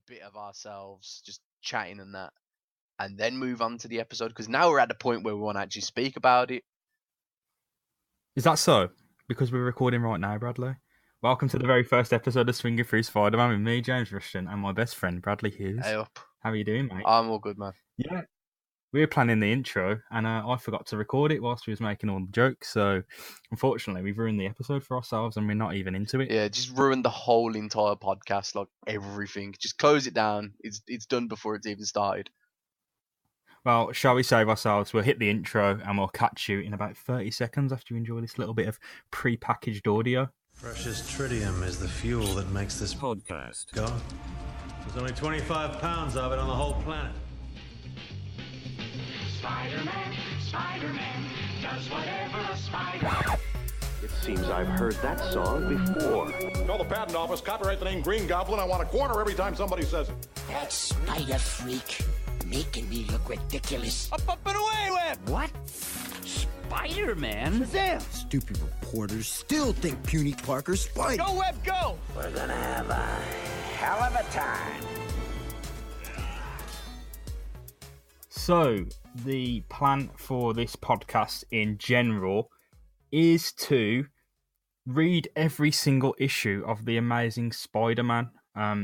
bit of ourselves, just chatting and that, and then move on to the episode? Because now we're at the point where we want to actually speak about it. Is that so? Because we're recording right now, Bradley. Welcome to the very first episode of Swinging Through Spider-Man with me, James Rushton, and my best friend, Bradley Hughes. Hey up. How are you doing, mate? I'm all good, man. Yeah. We were planning the intro, and I forgot to record it whilst we was making all the jokes, so unfortunately we've ruined the episode for ourselves, and we're not even into it. Yeah, just ruined the whole entire podcast, like everything. Just close it down. It's done before it's even started. Well, shall we save ourselves? We'll hit the intro, and we'll catch you in about 30 seconds after you enjoy this little bit of pre-packaged audio. Precious tritium is the fuel that makes this podcast go. There's only 25 pounds of it on the whole planet. Spider-Man does whatever a spider. It seems I've heard that song before. Call the patent office, copyright the name Green Goblin. I want a quarter every time somebody says it. That spider freak making me look ridiculous. Up and away with! What? Spider-Man? Shazam! Stupid reporters still think Puny Parker's Spider. Go, Web, go! We're gonna have a hell of a time. So, the plan for this podcast in general is to read every single issue of The Amazing Spider-Man.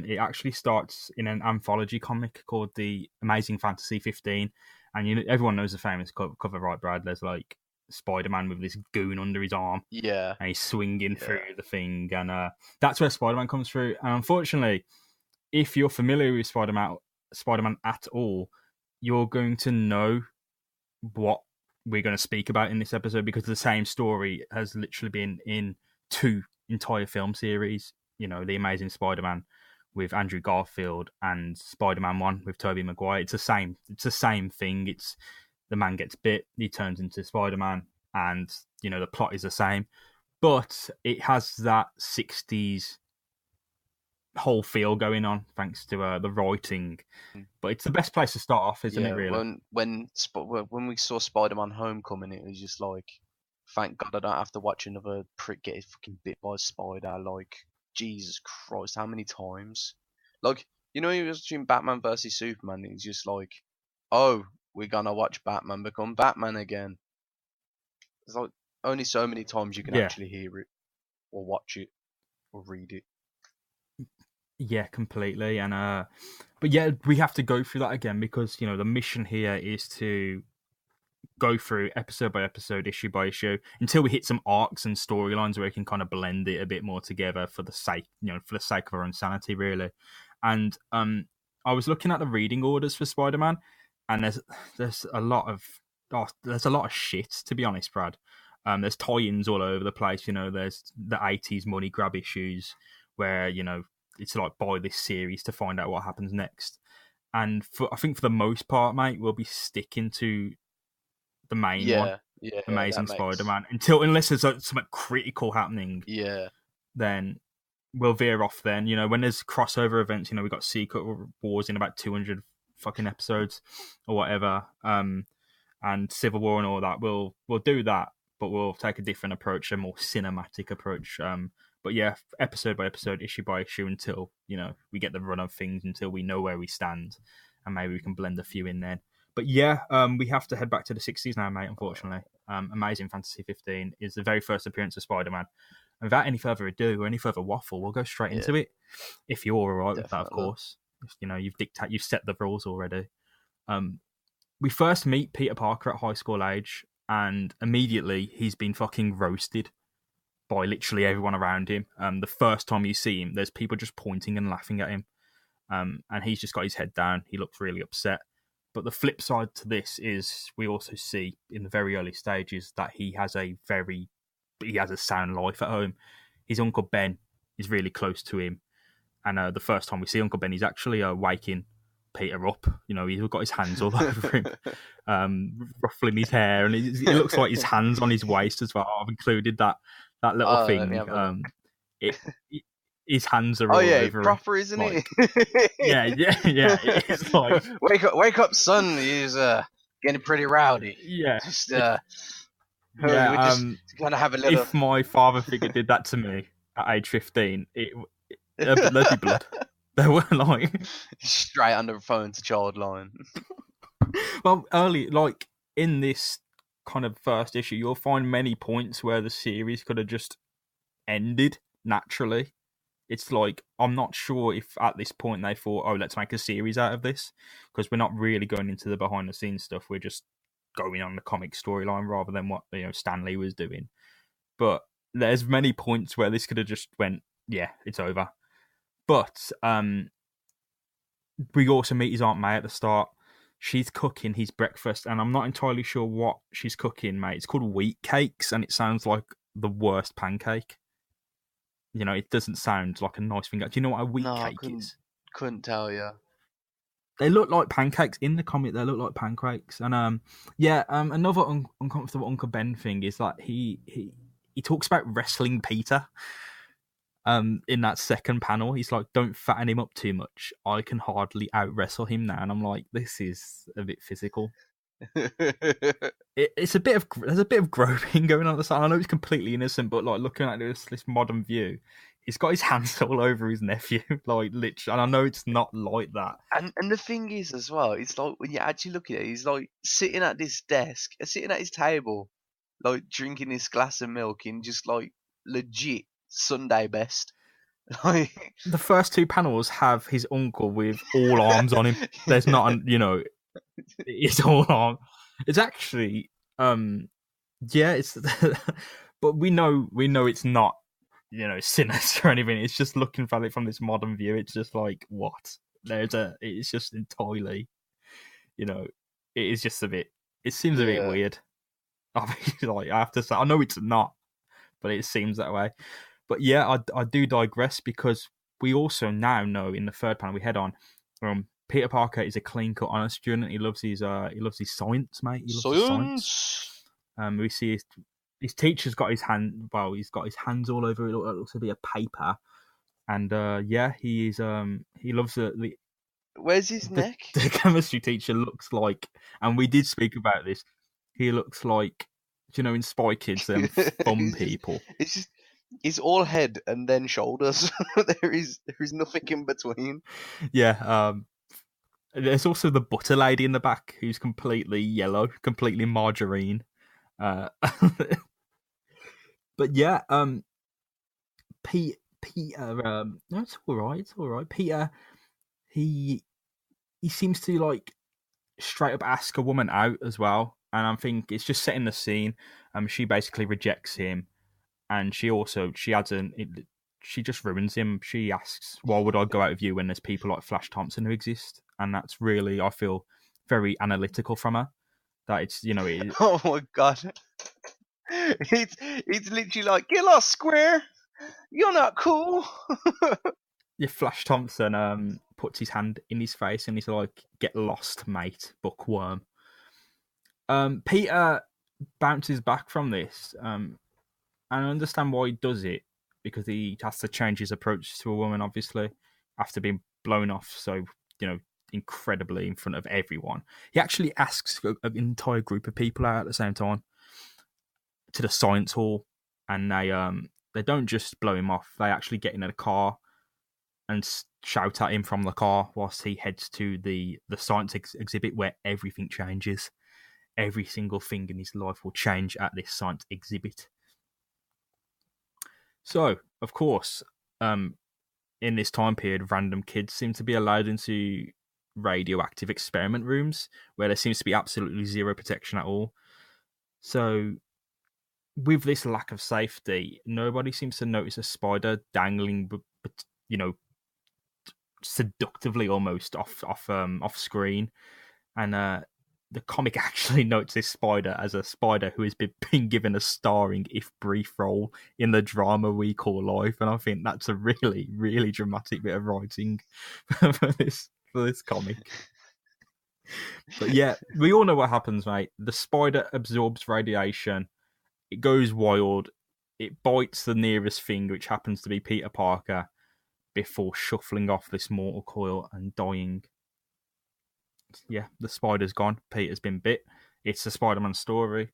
It actually starts in an anthology comic called The Amazing Fantasy 15, and everyone knows the famous cover, right, Brad? There's like Spider-Man with this goon under his arm, Yeah, and he's swinging through the thing, and that's where Spider-Man comes through. And unfortunately, if you're familiar with Spider-Man at all, you're going to know what we're going to speak about in this episode, because the same story has literally been in 2 entire film series. You know, The Amazing Spider-Man with Andrew Garfield and Spider-Man 1 with Tobey Maguire. It's the same thing. It's the man gets bit, he turns into Spider-Man, and you know the plot is the same, but it has that 60s whole feel going on thanks to the writing. But it's the best place to start off, isn't it? Really, when we saw Spider-Man Homecoming, it was just like, thank God I don't have to watch another prick get fucking bit by a spider. Like, Jesus Christ, how many times? Like, you know, he was watching Batman versus Superman, and he's just like, oh, we're gonna watch Batman become Batman again. It's like only so many times you can actually hear it, or watch it, or read it. Yeah, completely. And but yeah, we have to go through that again, because you know the mission here is to go through episode by episode, issue by issue, until we hit some arcs and storylines where we can kind of blend it a bit more together for the sake of our own sanity, really. And I was looking at the reading orders for Spider-Man, and there's a lot of shit, to be honest, Brad. There's tie-ins all over the place. You know, there's the 80s money grab issues where, you know, it's like buy this series to find out what happens next. And I think for the most part, mate, we'll be sticking to the main one, Amazing Spider-Man, unless there's something critical happening. Yeah, then we'll veer off. Then, you know, when there's crossover events, you know, we got Secret Wars in about 200 fucking episodes or whatever, and Civil War and all that. We'll do that, but we'll take a different approach, a more cinematic approach. But yeah, episode by episode, issue by issue, until, you know, we get the run of things, until we know where we stand, and maybe we can blend a few in then. But yeah, we have to head back to the 60s now, mate, unfortunately. Amazing Fantasy 15 is the very first appearance of Spider-Man. And without any further ado or any further waffle, we'll go straight into it. If you're all right with that, of course. You know, you've set the rules already. We first meet Peter Parker at high school age, and immediately he's been fucking roasted by literally everyone around him. The first time you see him, there's people just pointing and laughing at him. And he's just got his head down. He looks really upset. But the flip side to this is we also see in the very early stages that he has a sound life at home. His Uncle Ben is really close to him. And the first time we see Uncle Ben, he's actually waking Peter up. You know, he's got his hands all over him, ruffling his hair. And it looks like his hand's on his waist as well. I've included that little thing. His hands are all over proper, isn't like, it? yeah. It's like, wake up, son. He's getting pretty rowdy. Yeah, just gonna have a little. If my father figure did that to me at age 15, there'd be blood. They were like, Straight on the phone to child line. well, early, like in this kind of first issue, you'll find many points where the series could have just ended naturally. It's like, I'm not sure if at this point they thought, oh, let's make a series out of this, because we're not really going into the behind the scenes stuff. We're just going on the comic storyline rather than what Stan Lee was doing. But there's many points where this could have just went, yeah, it's over. But we also meet his Aunt May at the start. She's cooking his breakfast, and I'm not entirely sure what she's cooking, mate. It's called wheat cakes, and it sounds like the worst pancake. It doesn't sound like a nice thing. Do you know what a wheat cake is? Couldn't tell you. They look like pancakes in the comic. They look like pancakes, and another uncomfortable Uncle Ben thing is that he talks about wrestling Peter. In that second panel, he's like, "Don't fatten him up too much. I can hardly out wrestle him now." And I'm like, "This is a bit physical." There's a bit of groping going on at the side. I know it's completely innocent, but like looking at this modern view, he's got his hands all over his nephew, like literally. And I know it's not like that. And the thing is as well, it's like when you actually look at it, he's like sitting at this desk, sitting at his table, like drinking this glass of milk in just like legit Sunday best. Like the first two panels have his uncle with all arms on him. There's not, it's all arm. It's actually, it's, but we know it's not, sinister or anything. It's just looking at it from this modern view. It's just like, what? It's just entirely, it is just a bit. It seems a bit weird. I have to say, I know it's not, but it seems that way. But yeah, I do digress, because we also now know in the third panel we head on, Peter Parker is a clean-cut, honest student. He loves his science, mate. He loves his science. We see his teacher's got his hand. Well, he's got his hands all over it. It looks to be a paper, and he is. He loves the. Where's his neck? The chemistry teacher looks like, and we did speak about this. He looks like, in Spy Kids, them fun people. It's just. It's all head and then shoulders. there is nothing in between. Yeah. There's also the butter lady in the back who's completely yellow, completely margarine. But yeah, Peter. No, it's all right. It's all right. Peter. He seems to like straight up ask a woman out as well, and I think it's just setting the scene. She basically rejects him. And she just ruins him. She asks, "Why would I go out with you when there's people like Flash Thompson who exist?" And that's really, I feel, very analytical from her. That it's, Oh my god, it's literally like, "Get lost, Square. You're not cool." Yeah, Flash Thompson puts his hand in his face and he's like, "Get lost, mate, bookworm." Peter bounces back from this. And I understand why he does it, because he has to change his approach to a woman, obviously, after being blown off so, incredibly in front of everyone. He actually asks an entire group of people out at the same time to the science hall, and they don't just blow him off. They actually get in a car and shout at him from the car whilst he heads to the science exhibit where everything changes. Every single thing in his life will change at this science exhibit. So, of course, in this time period, random kids seem to be allowed into radioactive experiment rooms where there seems to be absolutely zero protection at all. So, with this lack of safety, nobody seems to notice a spider dangling, seductively almost off screen, and the comic actually notes this spider as a spider who has been given a starring, if brief, role in the drama we call life, and I think that's a really, really dramatic bit of writing for this comic. But yeah, we all know what happens, mate. The spider absorbs radiation, it goes wild, it bites the nearest thing, which happens to be Peter Parker, before shuffling off this mortal coil and dying. Yeah, the spider's gone. Peter's been bit. It's a Spider-Man story,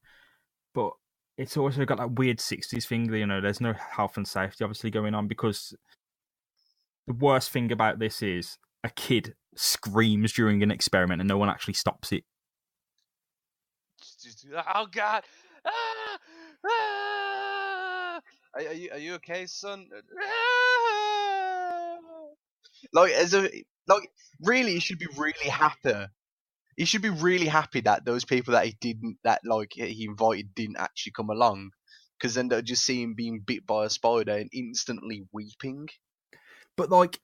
but it's also got that weird 60s thing. There's no health and safety obviously going on, because the worst thing about this is a kid screams during an experiment and no one actually stops it. Oh God! Ah! Ah! Are you okay, son? Ah! Like really, he should be really happy. He should be really happy that those people that he invited didn't actually come along, because then they'll just see him being bit by a spider and instantly weeping. But like,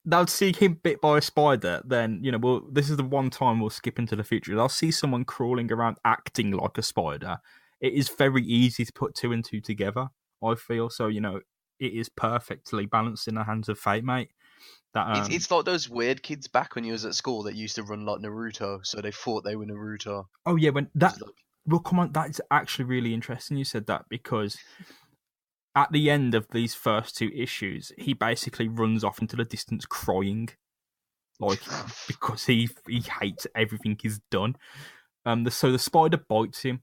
they'll see him bit by a spider, then, you know, this is the one time we'll skip into the future. They'll see someone crawling around acting like a spider. It is very easy to put two and two together, I feel. So, you know, it is perfectly balanced in the hands of fate, mate. That It's like those weird kids back when you was at school that used to run like Naruto, so they thought they were Naruto. Oh yeah, when that... Like... Well, come on, that is actually really interesting you said that, because at the end of these first two issues, he basically runs off into the distance crying, like, because he hates everything he's done. So the spider bites him.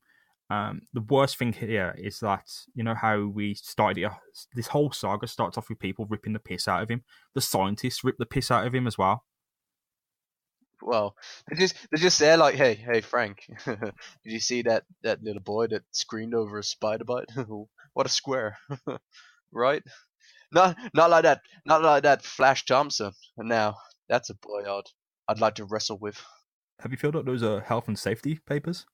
The worst thing here is that, you know how we started this whole saga starts off with people ripping the piss out of him. The scientists rip the piss out of him as well. Well, they're just there like, hey Frank, did you see that little boy that screamed over a spider bite? What a square, right? Not like that Flash Thompson. And now that's a boy I'd like to wrestle with. Have you filled out those health and safety papers?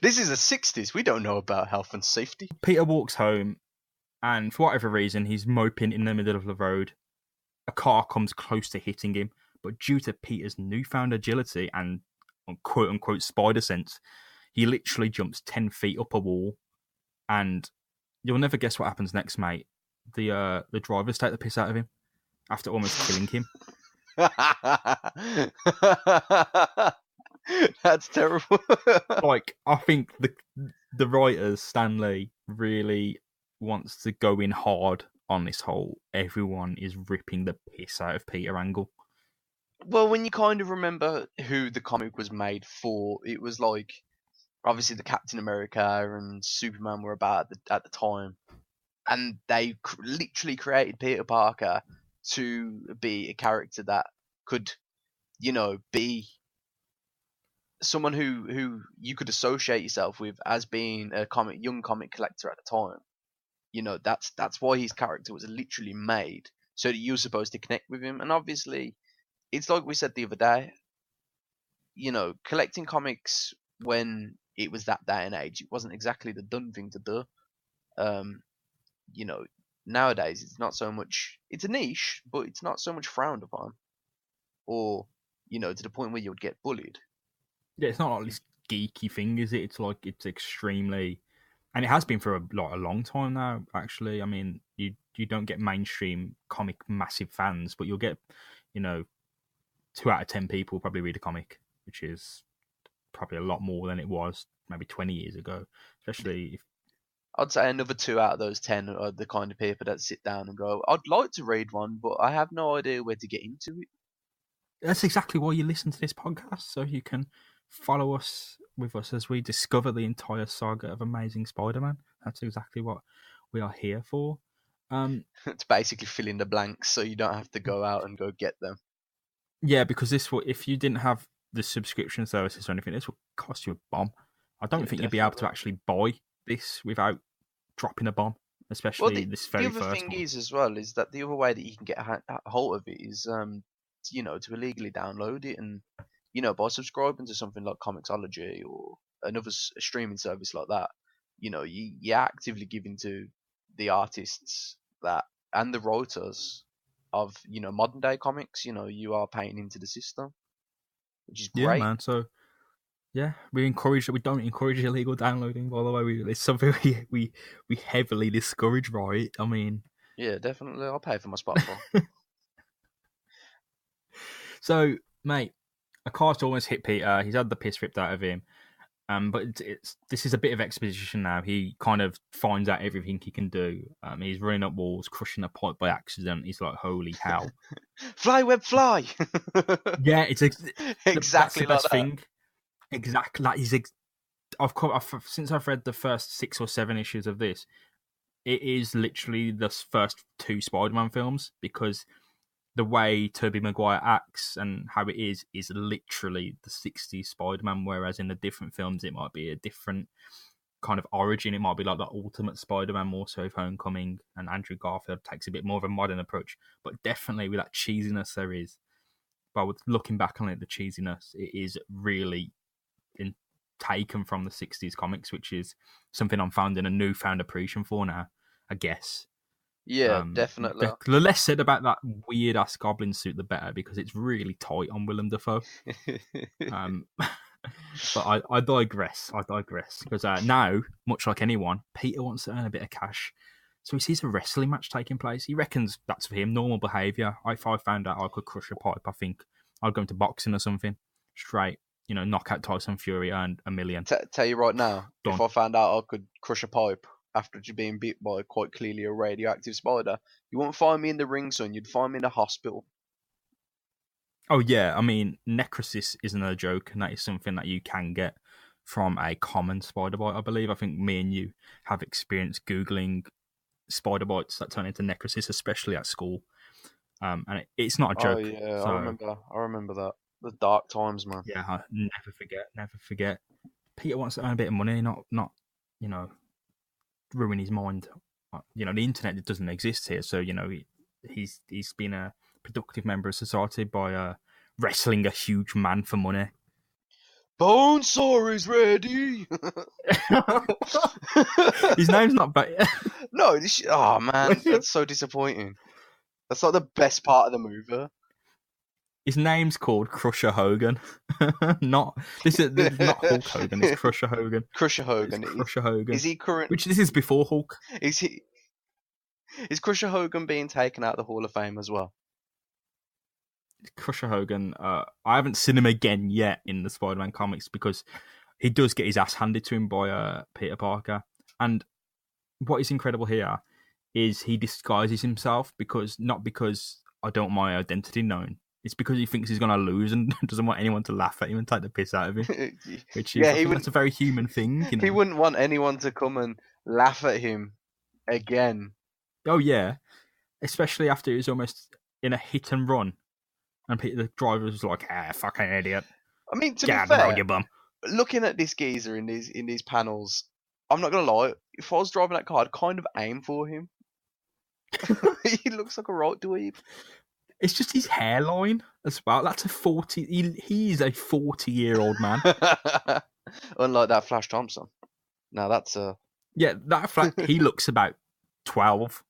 This is the 60s. We don't know about health and safety. Peter walks home, and for whatever reason, he's moping in the middle of the road. A car comes close to hitting him, but due to Peter's newfound agility and quote-unquote spider sense, he literally jumps 10 feet up a wall, and you'll never guess what happens next, mate. The drivers take the piss out of him after almost killing him. That's terrible. Like, I think the writers, Stan Lee, really wants to go in hard on this whole everyone is ripping the piss out of Peter angle. Well, when you kind of remember who the comic was made for, it was like, obviously the Captain America and Superman were about at the time, and they literally created Peter Parker to be a character that could, you know, be someone who you could associate yourself with as being a young comic collector at the time. You know, that's why his character was literally made, so that you're supposed to connect with him. And obviously, it's like we said the other day, you know, collecting comics when it was that day and age, it wasn't exactly the done thing to do. You know, nowadays it's not so much, it's a niche, but it's not so much frowned upon, or, you know, to the point where you would get bullied. Yeah, it's not like this geeky thing, is it? It's like, it's extremely, and it has been for a long time now, actually. I mean, you don't get mainstream comic massive fans, but you'll get, you know, 2 out of 10 people probably read a comic, which is probably a lot more than it was maybe 20 years ago, especially if... I'd say another 2 out of those 10 are the kind of people that sit down and go, I'd like to read one, but I have no idea where to get into it. That's exactly why you listen to this podcast, so you can follow us with us as we discover the entire saga of Amazing Spider-Man. That's exactly what we are here for. It's basically fill in the blanks, so you don't have to go out and go get them. Yeah, because if you didn't have the subscription services or anything, this would cost you a bomb. I don't think you'd be able to actually buy this without dropping a bomb, especially this very first one. The other thing is as well is that the other way that you can get a hold of it is, you know, to illegally download it, and, you know, by subscribing to something like Comixology or another streaming service like that, you know, you're actively giving to the artists that and the writers of, you know, modern day comics. You know, you are paying into the system, which is great. Yeah, man. So yeah, we don't encourage illegal downloading. By the way, it's something we heavily discourage. Right? I mean, yeah, definitely. I'll pay for my Spotify. So, mate, a car's almost hit Peter. He's had the piss ripped out of him. But this is a bit of exposition now. He kind of finds out everything he can do. He's running up walls, crushing a pipe by accident. He's like, holy hell. Fly, web, fly! Yeah, it's exactly the best like thing. Exactly. Since I've read the first 6 or 7 issues of this, it is literally the first two Spider-Man films, because the way Tobey Maguire acts and how it is literally the 60s Spider-Man, whereas in the different films it might be a different kind of origin. It might be like the Ultimate Spider-Man more so with Homecoming, and Andrew Garfield takes a bit more of a modern approach, but definitely with that cheesiness there is. But with looking back on it, the cheesiness, it is really taken from the 60s comics, which is something I'm finding a newfound appreciation for now, I guess. Yeah, definitely. The less said about that weird ass goblin suit, the better, because it's really tight on Willem Dafoe. But I digress. Because now, much like anyone, Peter wants to earn a bit of cash. So he sees a wrestling match taking place. He reckons that's for him normal behaviour. If I found out I could crush a pipe, I think I'd go into boxing or something. Straight, knock out Tyson Fury, earn $1 million. Tell you right now, Done. if I found out I could crush a pipe after being bit by quite clearly a radioactive spider, you wouldn't find me in the ring, son. You'd find me in the hospital. Oh, yeah. I mean, necrosis isn't a joke, and that is something that you can get from a common spider bite, I believe. I think me and you have experienced Googling spider bites that turn into necrosis, especially at school. And it's not a joke. Oh, yeah. So, I remember that. The dark times, man. Yeah, I never forget. Peter wants to earn a bit of money, not ruin his mind. The internet doesn't exist here, so he's been a productive member of society by wrestling a huge man for money. Bonesaw is ready. His name's not bad. No, oh man, that's so disappointing. That's like the best part of the movie. His name's called Crusher Hogan. This is not Hulk Hogan. It's Crusher Hogan. Crusher Hogan. Crusher Hogan. Is he current? Which this is before Hulk. Is Crusher Hogan being taken out of the Hall of Fame as well? Crusher Hogan. I haven't seen him again yet in the Spider-Man comics, because he does get his ass handed to him by Peter Parker. And what is incredible here is he disguises himself not because I don't want my identity known. It's because he thinks he's going to lose and doesn't want anyone to laugh at him and take the piss out of him. Which is, that's a very human thing. He wouldn't want anyone to come and laugh at him again. Oh, yeah. Especially after he was almost in a hit and run. And Peter, the driver, was like, fucking idiot. I mean, to Get be fair, road, you bum. Looking at this geezer in these panels, I'm not going to lie, if I was driving that car, I'd kind of aim for him. He looks like a right dweeb. It's just his hairline as well. That's a 40... He's a 40-year-old man. Unlike that Flash Thompson. Now that's a... Yeah, that he looks about 12.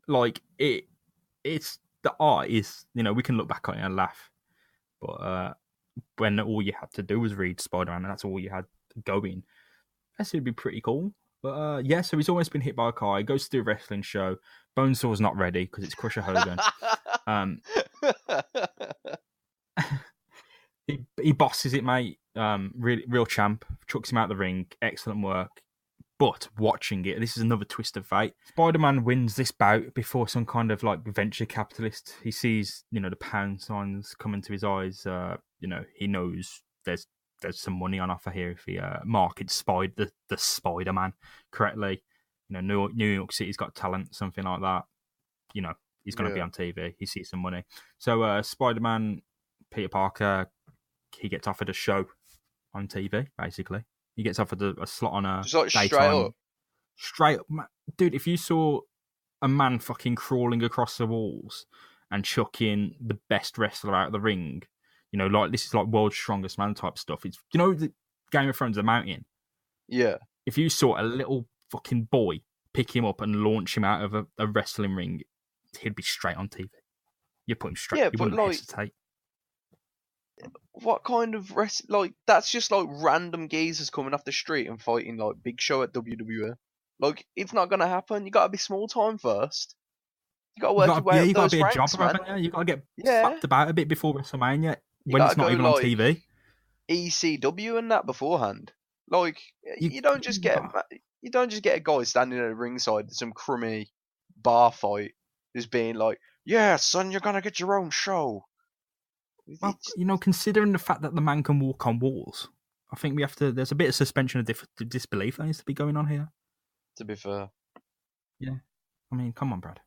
Like, it's... The art is... we can look back on it and laugh. But when all you had to do was read Spider-Man, and that's all you had going, that would be pretty cool. But yeah, so he's almost been hit by a car. He goes to do a wrestling show. Bonesaw's not ready because it's Crusher Hogan. He bosses it, mate. Really, real champ. Chucks him out the ring. Excellent work. But watching it, this is another twist of fate. Spider-Man wins this bout before some kind of like venture capitalist. He sees, the pound signs coming to his eyes. He knows there's some money on offer here if he markets the Spider-Man correctly. New York City's Got Talent, something like that. He's going to be on TV. He sees some money. So Spider-Man, Peter Parker, he gets offered a show on TV, basically. He gets offered a slot on a just like daytime. Straight up. Dude, if you saw a man fucking crawling across the walls and chucking the best wrestler out of the ring, like this is like World's Strongest Man type stuff. It's the Game of Thrones, The Mountain. Yeah. If you saw a little fucking boy pick him up and launch him out of a wrestling ring, he'd be straight on TV. You put him straight. Yeah, you but wouldn't hesitate. What kind of that's just like random geezers coming off the street and fighting like Big Show at WWE. Like, it's not gonna happen. You gotta be small time first. You gotta work your way up you gotta those be ranks, a jobber, man. haven't you? You gotta get fucked about a bit before WrestleMania when it's not even on TV. ECW and that beforehand. Like, you don't just get a guy standing at a ringside in some crummy bar fight just being like, "Yeah, son, you're gonna get your own show." Well, considering the fact that the man can walk on walls, I think we have to. There's a bit of suspension of disbelief that needs to be going on here. To be fair, Yeah, I mean, come on, Brad.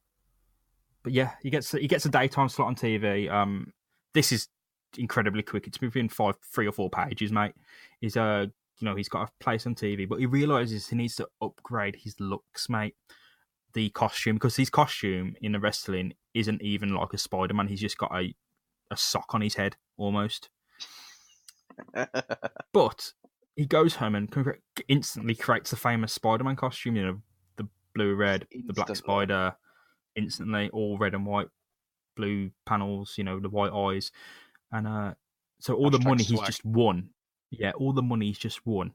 But yeah, he gets a daytime slot on TV. This is incredibly quick. It's within 3 or 4 pages, mate. He's he's got a place on TV, but he realizes he needs to upgrade his looks, mate. The costume, because his costume in the wrestling isn't even like a Spider-Man. He's just got a sock on his head almost. But he goes home and instantly creates the famous Spider-Man costume. You know, the blue, red, the black spider. Instantly, all red and white, blue panels. You know, the white eyes, and so all the money he's just won. Yeah, all the money he's just won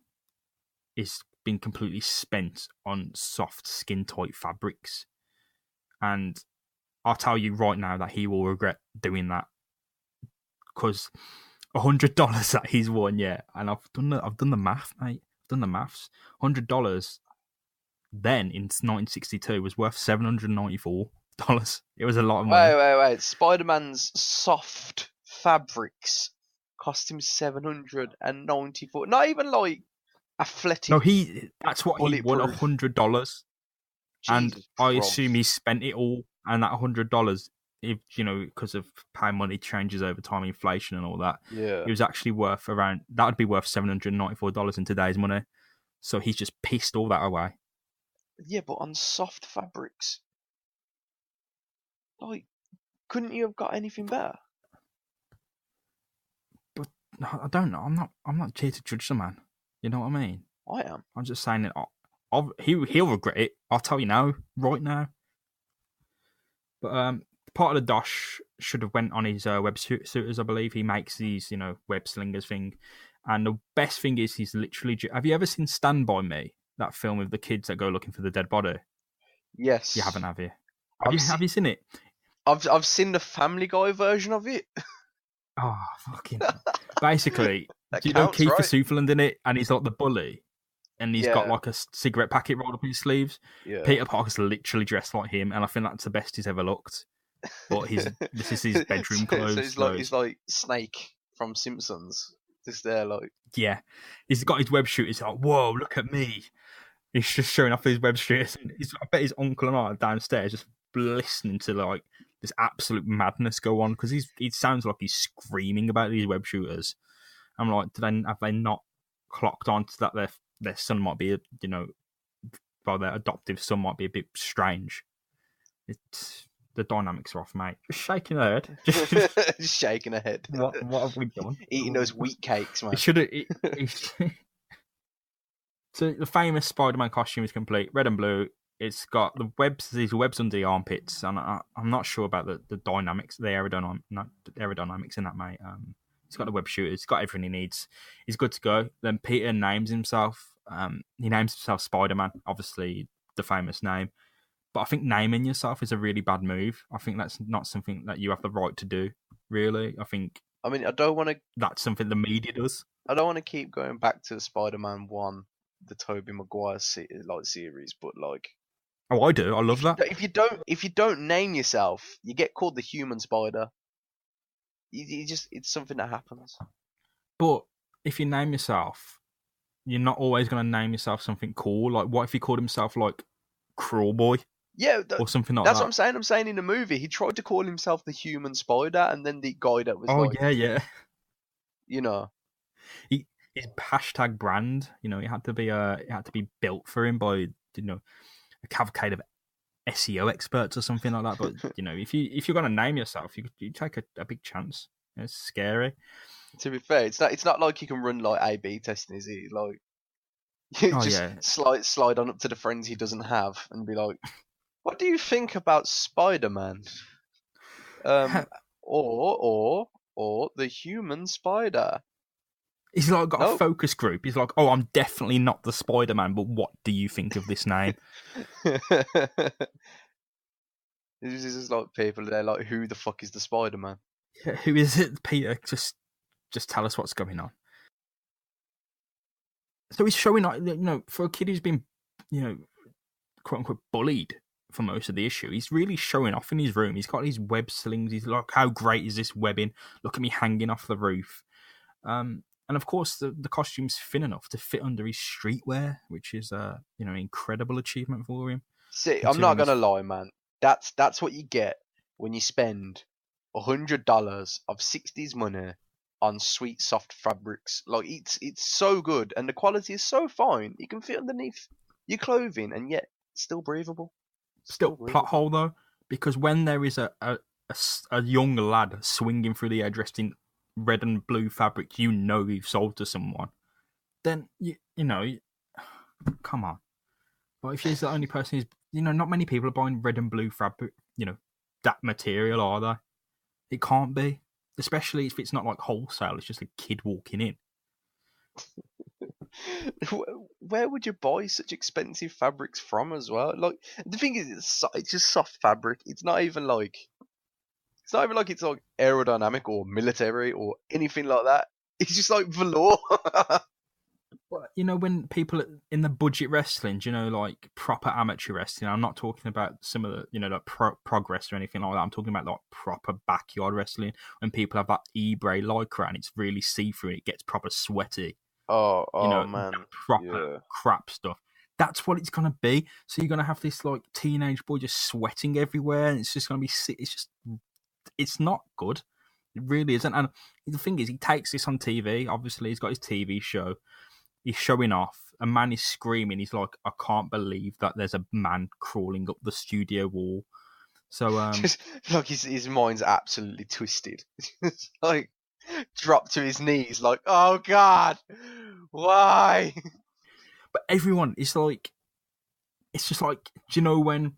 is been completely spent on soft skin tight fabrics, and I'll tell you right now that he will regret doing that, because $100 that he's won, yeah, and I've done the math, mate. I've done the maths. $100 then in 1962 was worth $794. It was a lot of money. Wait. Spider-Man's soft fabrics cost him $794. Not even like athletic. No, that's what he won, $100. And I assume he spent it all, and that $100, if because of how money changes over time, inflation and all that, it was actually worth that would be worth $794 in today's money. So he's just pissed all that away. Yeah, but on soft fabrics, like, couldn't you have got anything better? But I don't know. I'm not here to judge the man. You know what I mean? I am. I'm just saying that he'll regret it. I'll tell you now, right now. But part of the dosh should have went on his web suiters, I believe. He makes these, web slingers thing. And the best thing is he's literally... Have you ever seen Stand By Me? That film with the kids that go looking for the dead body? Yes. You haven't, have you? Have you seen it? I've seen the Family Guy version of it. Oh, fucking... Basically, do you know Kiefer Sutherland in it? And he's like the bully. And he's got like a cigarette packet rolled up in his sleeves. Yeah. Peter Parker's literally dressed like him, and I think that's the best he's ever looked. But this is his bedroom clothes. So he's like Snake from Simpsons. Just there, like... Yeah. He's got his web shooters. He's like, whoa, look at me. He's just showing off his web shooters. I bet his uncle and I are downstairs just listening to like this absolute madness go on, because he sounds like he's screaming about these web shooters. I'm like, have they not clocked on to that their son might be, well, their adoptive son might be a bit strange. The dynamics are off, mate. Just shaking her head. Just shaking her head. What have we done? Eating those wheat cakes, man. So the famous Spider-Man costume is complete, red and blue. It's got these webs under the armpits, and I'm not sure about the dynamics, the aerodynamics in that, mate. He's got the web shooters. He's got everything he needs. He's good to go. Then Peter names himself. He names himself Spider-Man, obviously the famous name. But I think naming yourself is a really bad move. I think that's not something that you have the right to do, really. I don't want to... That's something the media does. I don't want to keep going back to Spider-Man 1, the Tobey Maguire series, but like... Oh, I do. I love that. If you don't name yourself, you get called the Human Spider. It's something that happens. But if you name yourself, you're not always going to name yourself something cool. Like, what if he called himself like Cruel Boy? Yeah, or something like that's that. What I'm saying. I'm saying in the movie, he tried to call himself the Human Spider, and then the guy that was yeah. His hashtag brand, it had to be built for him by a cavalcade of SEO experts or something like that. But if you're gonna name yourself, you take a big chance. It's scary. To be fair, it's not like you can run like A/B testing, is it? Like you slide on up to the friends he doesn't have and be like, "What do you think about Spider-Man?" or the Human Spider. He's like got a focus group. He's like, "Oh, I'm definitely not the Spider-Man, but what do you think of this name?" This is just like people. They're like, "Who the fuck is the Spider-Man?" Yeah, who is it, Peter? Just tell us what's going on. So he's showing, for a kid who's been, quote unquote bullied for most of the issue, he's really showing off in his room. He's got these web slings. He's like, "How great is this webbing? Look at me hanging off the roof." And of course, the costume's thin enough to fit under his streetwear, which is an incredible achievement for him. See, I'm not gonna lie, man. That's what you get when you spend $100 of '60s money on sweet soft fabrics. Like it's so good and the quality is so fine. You can fit underneath your clothing and yet still breathable. Still plot hole though, because when there is a young lad swinging through the air dressed in red and blue fabric, you know you've sold to someone. Then you know, come on. But if she's the only person who's, not many people are buying red and blue fabric, that material, are they? It can't be, especially if it's not like wholesale. It's just a kid walking in. Where would you buy such expensive fabrics from as well? Like the thing is, it's just soft fabric. It's not even like it's like aerodynamic or military or anything like that. It's just like velour. But when people in the budget wrestling, like proper amateur wrestling, I'm not talking about some of the, like progress or anything like that. I'm talking about like proper backyard wrestling when people have that eBay lycra and it's really see-through and it gets proper sweaty. Oh man, proper crap stuff. That's what it's gonna be. So you're gonna have this like teenage boy just sweating everywhere, and it's just gonna be. It's not good. It really isn't. And the thing is, he takes this on TV. Obviously, he's got his TV show. He's showing off. A man is screaming. He's like, I can't believe that there's a man crawling up the studio wall. So, just, like his mind's absolutely twisted. Like, dropped to his knees, like, oh God, why? But everyone is like, it's just like, do you know when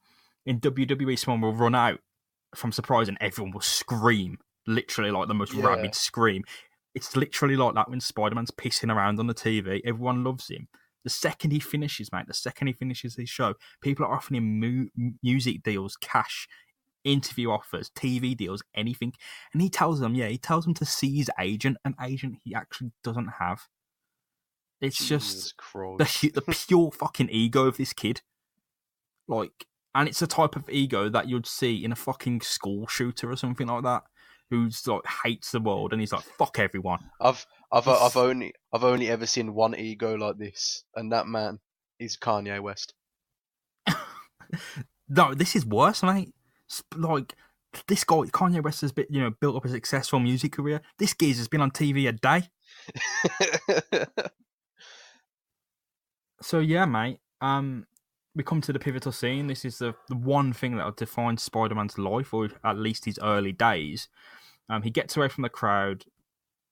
in WWE someone will run out from surprise and everyone will scream, literally like the most rabid scream. It's literally like that when Spider-Man's pissing around on the TV. Everyone loves him. The second he finishes, mate, his show, people are offering him music deals, cash, interview offers, TV deals, anything. And he tells them to see his agent, an agent he actually doesn't have. It's Jesus just the pure fucking ego of this kid. Like, and it's the type of ego that you'd see in a fucking school shooter or something like that, who's like hates the world and he's like, fuck everyone. I've only ever seen one ego like this, and that man is Kanye West. No, this is worse, mate. Like, this guy, Kanye West, has been, built up a successful music career. This geezer's been on TV a day. So yeah, mate. We come to the pivotal scene. This is the one thing that will define Spider-Man's life, or at least his early days. He gets away from the crowd.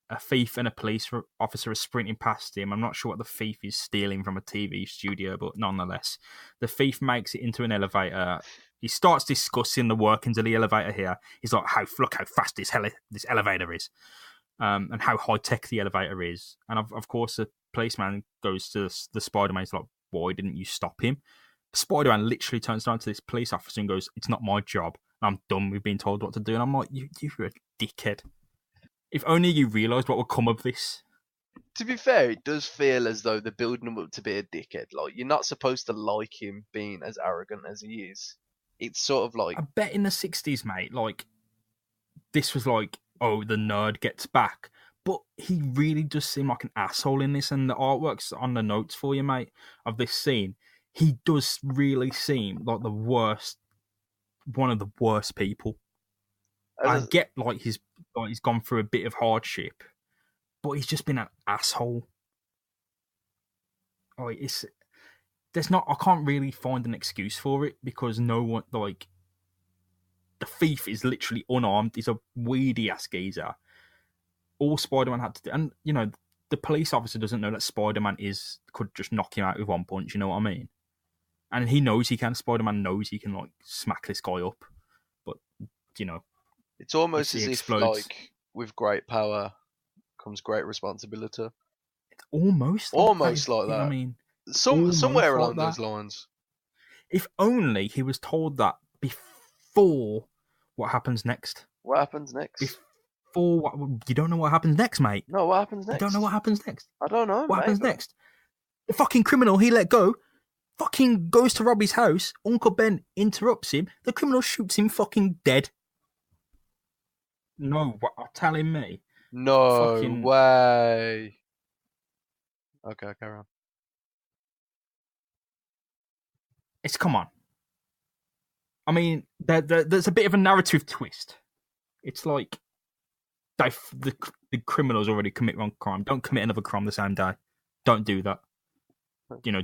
A thief and a police officer are sprinting past him. I'm not sure what the thief is stealing from a TV studio, but nonetheless, the thief makes it into an elevator. He starts discussing the workings of the elevator here. He's like, look how fast this elevator is, and how high-tech the elevator is. And of course, the policeman goes to the Spider-Man. He's like, why didn't you stop him? Spider-Man literally turns around to this police officer and goes, it's not my job. I'm done with being told what to do. And I'm like, you're a dickhead. If only you realised what would come of this. To be fair, it does feel as though they're building him up to be a dickhead. Like, you're not supposed to like him being as arrogant as he is. It's sort of like... I bet in the 60s, mate, like, this was like, oh, the nerd gets back. But he really does seem like an asshole in this, and the artwork's on the notes for you, mate, of this scene. He does really seem like one of the worst people. I get like he's gone through a bit of hardship, but he's just been an asshole. Like I can't really find an excuse for it because no one, like, the thief is literally unarmed. He's a weedy ass geezer. All Spider-Man had to do, and the police officer doesn't know that Spider-Man could just knock him out with one punch. You know what I mean? And he knows he can. Spider-Man knows he can like smack this guy up, but it's almost as if explodes. like with great power comes great responsibility. It's almost like that. I mean, somewhere along those lines. If only he was told that before what happens next. What happens next? You don't know what happens next, mate. No, what happens next? You don't know what happens next. I don't know. What happens next? The fucking criminal he let go fucking goes to rob his house. Uncle Ben interrupts him. The criminal shoots him fucking dead. No, what are telling me? No way. Okay, carry on. Come on. I mean, there's a bit of a narrative twist. It's like the criminals already commit one crime. Don't commit another crime the same day. Don't do that.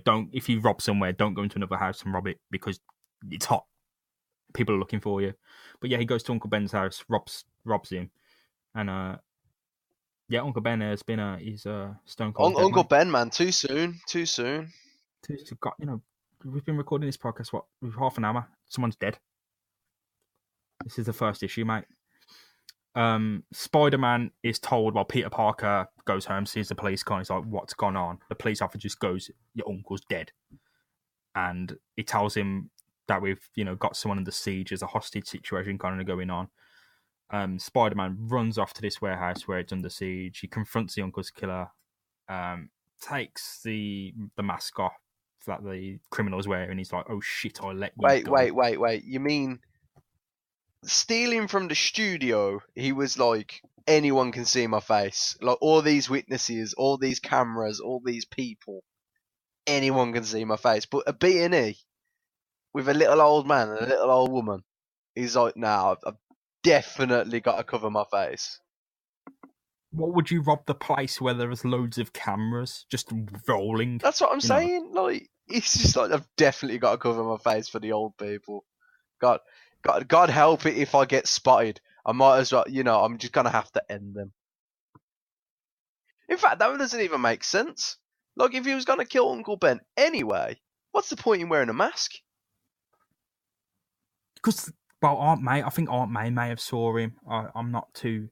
Don't, if you rob somewhere, don't go into another house and rob it because it's hot. People are looking for you. But yeah, he goes to Uncle Ben's house, robs him, and Uncle Ben has been he's stone cold. Uncle Ben, man, too soon. We've been recording this podcast with half an hour. Someone's dead. This is the first issue, mate. Spider-Man is told while Peter Parker goes home, sees the police car, he's like, what's gone on? The police officer just goes, your uncle's dead. And he tells him that we've, got someone under siege. There's a hostage situation kind of going on. Spider-Man runs off to this warehouse where it's under siege. He confronts the uncle's killer, takes the mask off that the criminal is wearing. He's like, oh shit, I let you go. Wait. You mean stealing from the studio, he was like, anyone can see my face. Like, all these witnesses, all these cameras, all these people, anyone can see my face. But a B&E with a little old man and a little old woman, he's like, nah, I've definitely got to cover my face. What would you rob the place where there was loads of cameras just rolling? That's what I'm saying. Like, it's just like, I've definitely got to cover my face for the old people. God help it if I get spotted. I might as well, I'm just going to have to end them. In fact, that doesn't even make sense. Like, if he was going to kill Uncle Ben anyway, what's the point in wearing a mask? Because, I think Aunt May may have saw him. I'm not too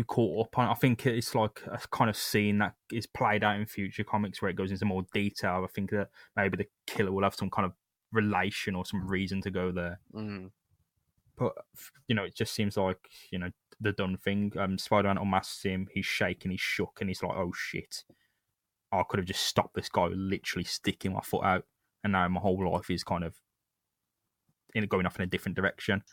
caught up on it. I think it's like a kind of scene that is played out in future comics where it goes into more detail. I think that maybe the killer will have some kind of relation or some reason to go there. But it just seems like the done thing. Spider-Man unmasks him, he's shaking, he's shook, and he's like, oh shit, I could have just stopped this guy literally sticking my foot out, and now my whole life is kind of going off in a different direction.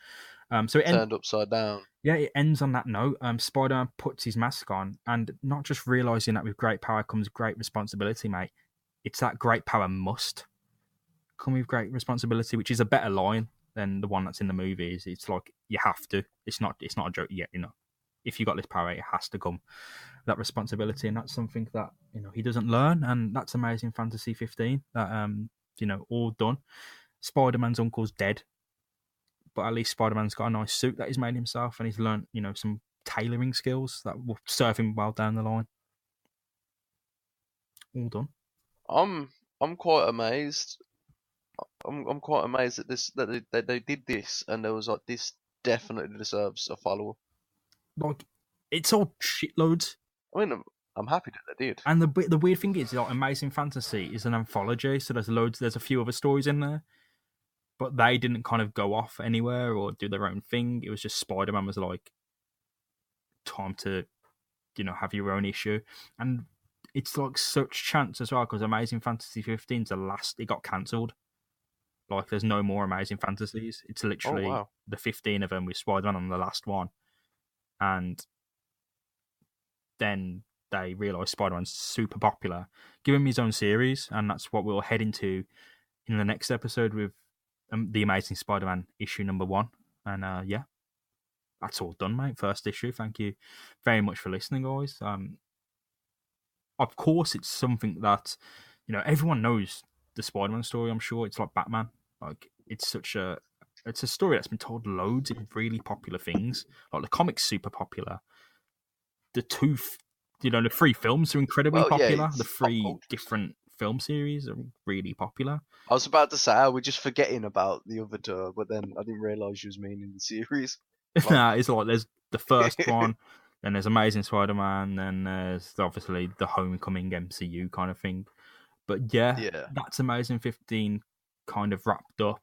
So it turned upside down. Yeah, it ends on that note. Spider-Man puts his mask on, and not just realising that with great power comes great responsibility, mate. It's that great power must come with great responsibility, which is a better line than the one that's in the movies. It's like, you have to. It's not a joke yet, If you got this power, it has to come that responsibility, and that's something that he doesn't learn, and that's Amazing Fantasy 15. That all done. Spider-Man's uncle's dead, but at least Spider-Man's got a nice suit that he's made himself, and he's learned some tailoring skills that will serve him well down the line. All done. I'm quite amazed. I'm quite amazed at this, that they did this, and there was like, this definitely deserves a follow-up. Like, it's all shitloads. I mean, I'm happy that they did. And the weird thing is, like, Amazing Fantasy is an anthology, so there's a few other stories in there, but they didn't kind of go off anywhere or do their own thing. It was just Spider-Man was like, time to, have your own issue. And it's like such chance as well, because Amazing Fantasy 15's the last, it got cancelled. Like, there's no more Amazing Fantasies. It's literally the 15 of them with Spider-Man on the last one. And then they realised Spider-Man's super popular. Give him his own series, and that's what we'll head into in the next episode with The Amazing Spider-Man issue number 1. And that's all done, mate. First issue. Thank you very much for listening, guys. Of course, it's something that, everyone knows the Spider-Man story, I'm sure. It's like Batman. Like, it's a story that's been told loads in really popular things. Like, the comic's super popular. The 3 films are incredibly popular. Yeah, the 3 different film series are really popular. I was about to say, we're just forgetting about the other 2, but then I didn't realise you was meaning the series. Like... Nah, it's like, there's the first one, then there's Amazing Spider-Man, then there's obviously the Homecoming MCU kind of thing. But yeah, that's Amazing 15 kind of wrapped up.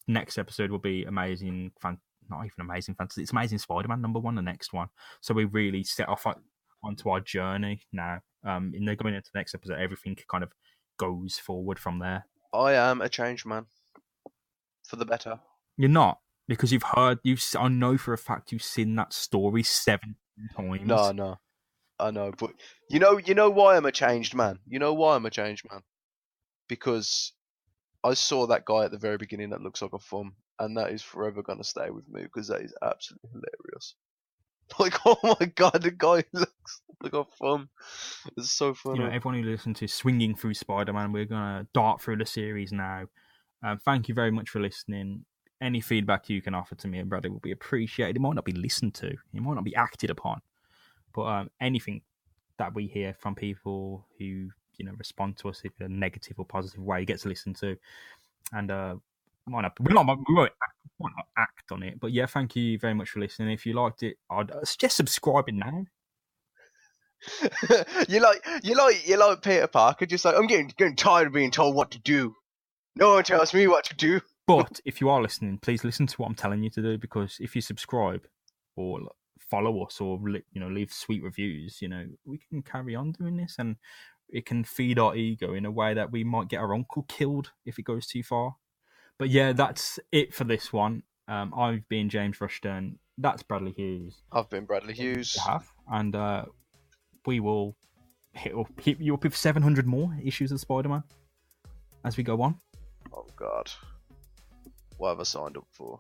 Next episode will be not even Amazing Fantasy, it's Amazing Spider-Man number 1, the next one. So we really set off onto our journey now. And they're going into the next episode, everything kind of goes forward from there. I am a changed man. For the better. You're not, because I know for a fact you've seen that story 7 times. No. I know, but you know why I'm a changed man? You know why I'm a changed man? Because I saw that guy at the very beginning that looks like a thumb, and that is forever gonna stay with me because that is absolutely hilarious. Like, oh my god, the guy looks like a thumb. It's so funny. You know, everyone who listened to Swinging Through Spider-Man, we're gonna dart through the series now. Thank you very much for listening. Any feedback you can offer to me and Bradley will be appreciated. It might not be listened to, it might not be acted upon, but anything that we hear from people who respond to us in a negative or positive way gets listened to, and we won't act on it. But yeah, thank you very much for listening. If you liked it, I'd suggest subscribing now. you like Peter Parker, just like, I'm getting tired of being told what to do. No one tells me what to do. But if you are listening, please listen to what I'm telling you to do, because if you subscribe or follow us or leave sweet reviews, we can carry on doing this, and it can feed our ego in a way that we might get our uncle killed if it goes too far. But yeah, that's it for this one. I've been James Rushton. That's Bradley Hughes. I've been Bradley Hughes. And we will hit you up with 700 more issues of Spider-Man as we go on. Oh God. What have I signed up for?